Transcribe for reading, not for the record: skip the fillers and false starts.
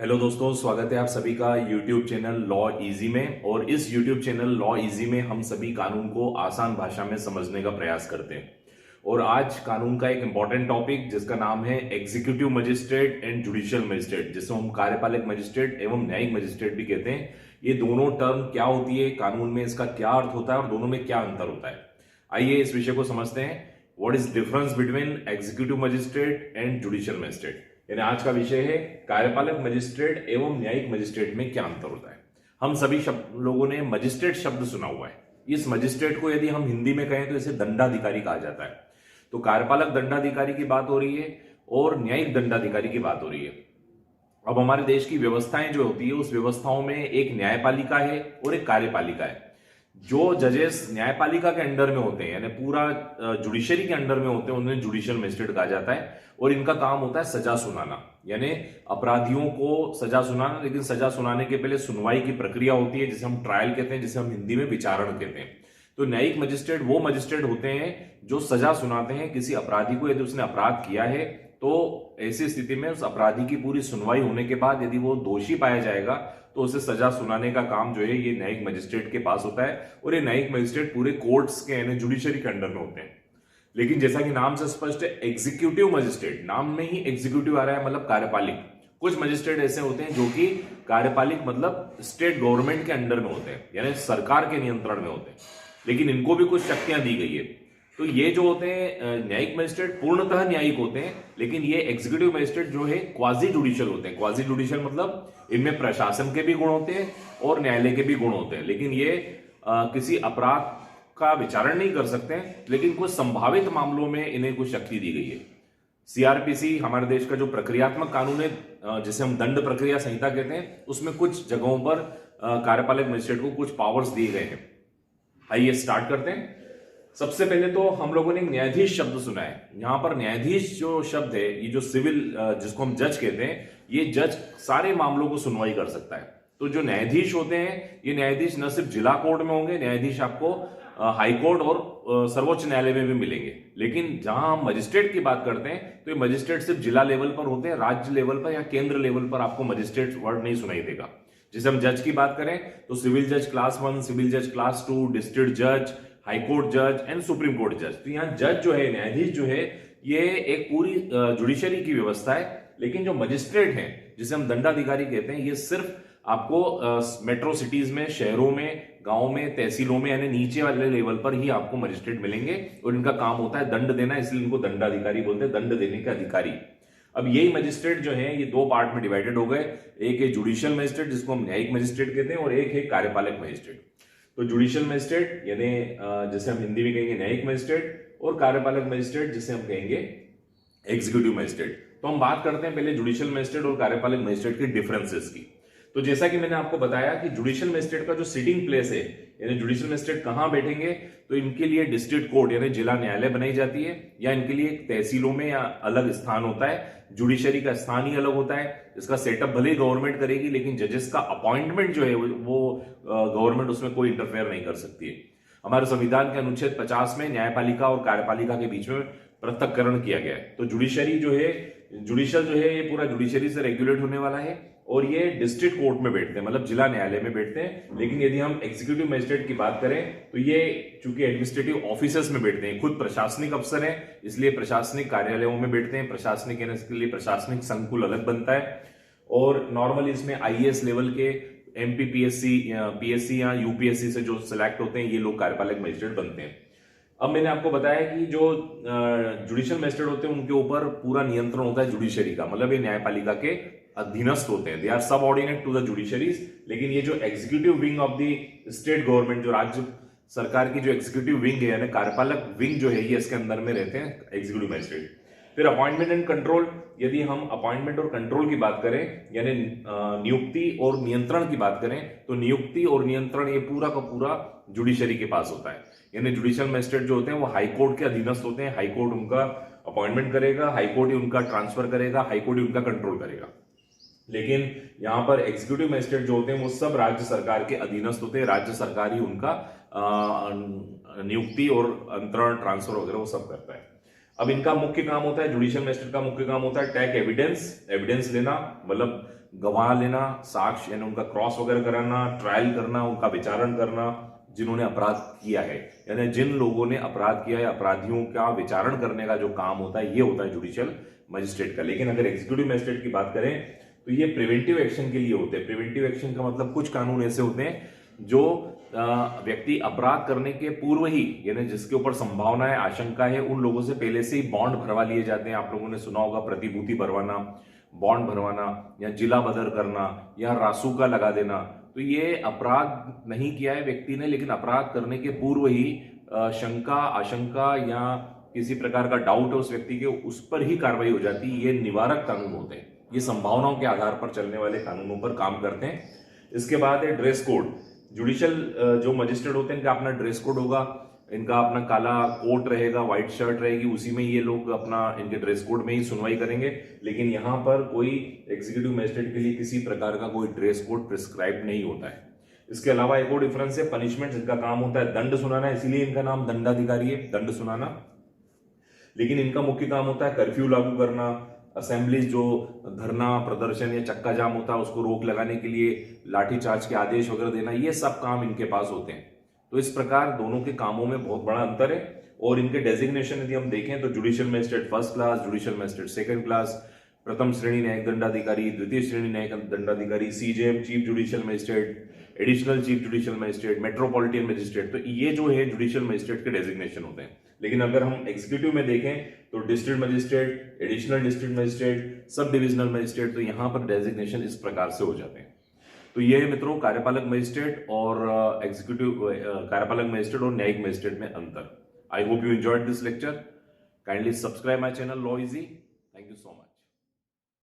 Hello दोस्तों, स्वागत है आप सभी का YouTube चैनल लॉ इजी में। और इस YouTube चैनल लॉ इजी में हम सभी कानून को आसान भाषा में समझने का प्रयास करते हैं। और आज कानून का एक इंपॉर्टेंट टॉपिक जिसका नाम है executive magistrate and judicial magistrate, जिसको हम कार्यपालक मजिस्ट्रेट एवं न्यायिक मजिस्ट्रेट भी कहते हैं। ये दोनों टर्म क्या होती है, कानून में इसका क्या अर्थ होता है और दोनों में क्या अंतर होता है, आइए इस विषय को समझते हैं। What is difference between executive magistrate and judicial magistrate. यानी आज का विषय है कार्यपालक मजिस्ट्रेट एवं न्यायिक मजिस्ट्रेट में क्या अंतर होता है। हम सभी लोगों ने मजिस्ट्रेट शब्द सुना हुआ है। इस मजिस्ट्रेट को यदि हम हिंदी में कहें तो इसे दंडाधिकारी कहा जाता है। तो कार्यपालक दंडाधिकारी की बात हो रही है और न्यायिक दंडाधिकारी की बात हो रही है। अब हमारे देश की व्यवस्थाएं जो होती है उस व्यवस्थाओं में एक न्यायपालिका है और एक कार्यपालिका है। जो जजेस न्यायपालिका के अंडर में होते हैं यानी पूरा जुडिशरी के अंडर में होते हैं उन्हें जुडिशियल मजिस्ट्रेट कहा जाता है। और इनका काम होता है सजा सुनाना, यानी अपराधियों को सजा सुनाना। लेकिन सजा सुनाने के पहले सुनवाई की प्रक्रिया होती है जिसे हम ट्रायल कहते हैं, जिसे हम हिंदी में विचारण कहते हैं। तो न्यायिक मजिस्ट्रेट वो मजिस्ट्रेट होते हैं जो सजा सुनाते हैं किसी अपराधी को। यदि उसने अपराध किया है तो ऐसी स्थिति में उस अपराधी की पूरी सुनवाई होने के बाद यदि वो दोषी पाया जाएगा तो उसे सजा सुनाने का काम जो है ये न्यायिक मजिस्ट्रेट के पास होता है। और ये न्यायिक मजिस्ट्रेट पूरे कोर्ट्स के यानी जुडिशरी के अंडर में होते हैं। लेकिन जैसा कि नाम से स्पष्ट है, एग्जीक्यूटिव मजिस्ट्रेट, नाम में ही एग्जीक्यूटिव आ रहा है, मतलब कार्यपालिक। कुछ मजिस्ट्रेट ऐसे होते हैं जो कि कार्यपालिक मतलब स्टेट गवर्नमेंट के अंडर में होते हैं, यानी सरकार के नियंत्रण में होते हैं, लेकिन इनको भी कुछ शक्तियां दी गई है। तो ये जो होते हैं न्यायिक मजिस्ट्रेट पूर्णतः न्यायिक होते हैं, लेकिन ये एग्जीक्यूटिव मजिस्ट्रेट जो है क्वाजी जुडिशियल होते हैं। क्वाजी जुडिशियल मतलब इनमें प्रशासन के भी गुण होते हैं और न्यायालय के भी गुण होते हैं। लेकिन ये किसी अपराध का विचारण नहीं कर सकते हैं, लेकिन कुछ संभावित मामलों में इन्हें कुछ शक्ति दी गई है। सीआरपीसी हमारे देश का जो प्रक्रियात्मक कानून है जिसे हम दंड प्रक्रिया संहिता कहते हैं, उसमें कुछ जगहों पर कार्यपालक मजिस्ट्रेट को कुछ पावर्स दिए गए हैं। आइए स्टार्ट करते हैं। सबसे पहले तो हम लोगों ने न्यायाधीश शब्द सुना है। यहां पर न्यायाधीश जो शब्द है, ये जो सिविल जिसको हम जज कहते हैं, ये जज सारे मामलों को सुनवाई कर सकता है। तो जो न्यायाधीश होते हैं ये न्यायाधीश न सिर्फ जिला कोर्ट में होंगे, न्यायाधीश आपको हाई कोर्ट और सर्वोच्च न्यायालय में भी मिलेंगे। लेकिन जहां हम मजिस्ट्रेट की बात करते हैं तो ये मजिस्ट्रेट सिर्फ जिला लेवल पर होते हैं, राज्य लेवल पर या केंद्र लेवल पर आपको मजिस्ट्रेट वर्ड नहीं सुनाई देगा। जैसे हम जज की बात करें तो सिविल जज क्लास 1, सिविल जज क्लास 2, डिस्ट्रिक्ट जज, हाई कोर्ट जज एंड सुप्रीम कोर्ट जज। तो यहाँ जज जो है, न्यायाधीश जो है, ये एक पूरी जुडिशरी की व्यवस्था है। लेकिन जो मजिस्ट्रेट हैं जिसे हम दंडाधिकारी कहते हैं, ये सिर्फ आपको मेट्रो सिटीज में, शहरों में, गांव में, तहसीलों में यानी नीचे वाले लेवल पर ही आपको मजिस्ट्रेट मिलेंगे। और इनका काम होता है दंड देना, इसलिए इनको दंडाधिकारी बोलते हैं, दंड देने के अधिकारी। अब यही मजिस्ट्रेट जो है ये दो पार्ट में डिवाइडेड हो गए। एक है जुडिशियल मजिस्ट्रेट जिसको हम न्यायिक मजिस्ट्रेट कहते हैं, और एक है कार्यपालक मजिस्ट्रेट। तो जुडिशियल मजिस्ट्रेट यानी जिसे हम हिंदी में कहेंगे न्यायिक मजिस्ट्रेट, और कार्यपालक मजिस्ट्रेट जिसे हम कहेंगे एग्जीक्यूटिव मजिस्ट्रेट। तो हम बात करते हैं पहले जुडिशियल मजिस्ट्रेट और कार्यपालक मजिस्ट्रेट के डिफरेंसेस की। तो जैसा कि मैंने आपको बताया कि जुडिशियल मजिस्ट्रेट का जो सिटिंग प्लेस है, यानी जुडिशियल मजिस्ट्रेट कहां बैठेंगे, तो इनके लिए डिस्ट्रिक्ट कोर्ट यानी जिला न्यायालय बनाई जाती है, या इनके लिए तहसीलों में या अलग स्थान होता है। जुडिशरी का स्थान ही अलग होता है। इसका सेटअप भले ही गवर्नमेंट करेगी, लेकिन जजेस का अपॉइंटमेंट जो है वो गवर्नमेंट उसमें कोई इंटरफेयर नहीं कर सकती है। हमारे संविधान के अनुच्छेद 50 में न्यायपालिका और कार्यपालिका के बीच में पृथक्करण किया गया है। तो जुडिशरी जो है, जुडिशियल जो है, ये पूरा जुडिशरी से रेगुलेट होने वाला है और ये डिस्ट्रिक्ट कोर्ट में बैठते हैं, मतलब जिला न्यायालय में बैठते हैं। लेकिन यदि हम एग्जीक्यूटिव मजिस्ट्रेट की बात करें तो ये चूंकि एडमिनिस्ट्रेटिव ऑफिसर्स में बैठते हैं, खुद प्रशासनिक अफसर हैं, इसलिए प्रशासनिक कार्यालयों में बैठते हैं। प्रशासनिक के लिए प्रशासनिक संकुल अलग बनता है। और नॉर्मली इसमें आईएएस लेवल के एमपीपीएससी, पीएससी या यूपीएससी से जो सिलेक्ट होते हैं ये लोग कार्यपालक मजिस्ट्रेट बनते हैं। अब मैंने आपको बताया कि जो जुडिशियल मजिस्ट्रेट होते हैं उनके ऊपर पूरा नियंत्रण होता है जुडिशरी का, मतलब ये न्यायपालिका के अधीनस्थ होते हैं, they are subordinate to the judiciaries. लेकिन ये जो executive wing of the state government, जो राज्य सरकार की जो एग्जीक्यूटिव विंग है यानी कार्यपालक विंग जो है, ये इसके अंदर में रहते हैं एग्जीक्यूटिव मजिस्ट्रेट। फिर अपॉइंटमेंट एंड कंट्रोल, यदि हम अपॉइंटमेंट और कंट्रोल की बात करें यानी नियुक्ति और नियंत्रण की बात करें, तो नियुक्ति और नियंत्रण ये पूरा का पूरा जुडिशरी के पास होता है। यानी जुडिशियल मजिस्ट्रेट जो होते हैं वो हाई कोर्ट के अधीनस्थ होते हैं। हाई कोर्ट उनका अपॉइंटमेंट करेगा, हाई कोर्ट ही उनका ट्रांसफर करेगा, हाई कोर्ट ही उनका कंट्रोल करेगा। लेकिन यहां पर एग्जीक्यूटिव मजिस्ट्रेट जो होते हैं वो सब राज्य सरकार के अधीनस्थ होते हैं। राज्य सरकार ही उनका नियुक्ति और अंतरण, ट्रांसफर वगैरह वो सब करता है। अब इनका मुख्य काम होता है, जुडिशियल मजिस्ट्रेट का मुख्य काम होता है टेक एविडेंस लेना, मतलब गवाह लेना, साक्ष्य यानी उनका क्रॉस वगैरह कराना, ट्रायल करना, उनका विचारण करना जिन्होंने अपराध किया है, यानी जिन लोगों ने अपराध किया है अपराधियों का विचारण करने का जो काम होता है ये होता है जुडिशियल मजिस्ट्रेट का। लेकिन अगर एग्जीक्यूटिव मजिस्ट्रेट की बात करें तो ये प्रिवेंटिव एक्शन के लिए होते हैं। प्रिवेंटिव एक्शन का मतलब कुछ कानून ऐसे होते हैं जो व्यक्ति अपराध करने के पूर्व ही, यानी जिसके ऊपर संभावना है, आशंका है, उन लोगों से पहले से ही बॉन्ड भरवा लिए जाते हैं। आप लोगों ने सुना होगा प्रतिभूति भरवाना, बॉन्ड भरवाना, या जिला बदर करना, या रासुका लगा देना। तो ये अपराध नहीं किया है व्यक्ति ने, लेकिन अपराध करने के पूर्व ही शंका, आशंका या किसी प्रकार का डाउट है उस व्यक्ति के, उस पर ही कार्रवाई हो जाती है। ये निवारक कानून होते हैं, ये संभावनाओं के आधार पर चलने वाले कानूनों पर काम करते हैं। इसके बाद है ड्रेस कोड। जुडिशियल जो मजिस्ट्रेट होते हैं इनका अपना ड्रेस कोड होगा, इनका अपना काला कोट रहेगा, व्हाइट शर्ट रहेगी, उसी में ये लोग अपना इनके ड्रेस कोड में ही सुनवाई करेंगे। लेकिन यहाँ पर कोई एग्जीक्यूटिव मजिस्ट्रेट के लिए किसी प्रकार का कोई ड्रेस कोड प्रिस्क्राइब नहीं होता है। इसके अलावा एक और डिफरेंस है पनिशमेंट, इनका काम होता है दंड सुनाना, इसीलिए इनका नाम दंडाधिकारी है, दंड सुनाना। लेकिन इनका मुख्य काम होता है कर्फ्यू लागू करना, असेंबली जो धरना प्रदर्शन या चक्का जाम होता है उसको रोक लगाने के लिए लाठीचार्ज के आदेश वगैरह देना, ये सब काम इनके पास होते हैं। तो इस प्रकार दोनों के कामों में बहुत बड़ा अंतर है। और इनके डेजिग्नेशन यदि हम देखें तो judicial magistrate first class, judicial magistrate second class, प्रथम श्रेणी न्यायिक दंडाधिकारी, द्वितीय श्रेणी न्यायिक दंडाधिकारी, CJM chief judicial magistrate, additional chief judicial magistrate, metropolitan magistrate. तो ये जो है जुडिशियल मजिस्ट्रेट के डेजिग्नेशन होते हैं। लेकिन अगर हम एग्जीक्यूटिव में देखें तो district magistrate, additional district magistrate, sub divisional magistrate, तो यहां पर डेजिग्नेशन इस प्रकार से हो जाते हैं। तो ये है मित्रों कार्यपालक मजिस्ट्रेट और एग्जीक्यूटिव कार्यपालक मजिस्ट्रेट और न्यायिक मजिस्ट्रेट में अंतर। I hope you enjoyed this lecture. Kindly subscribe my channel law easy. Thank you so much.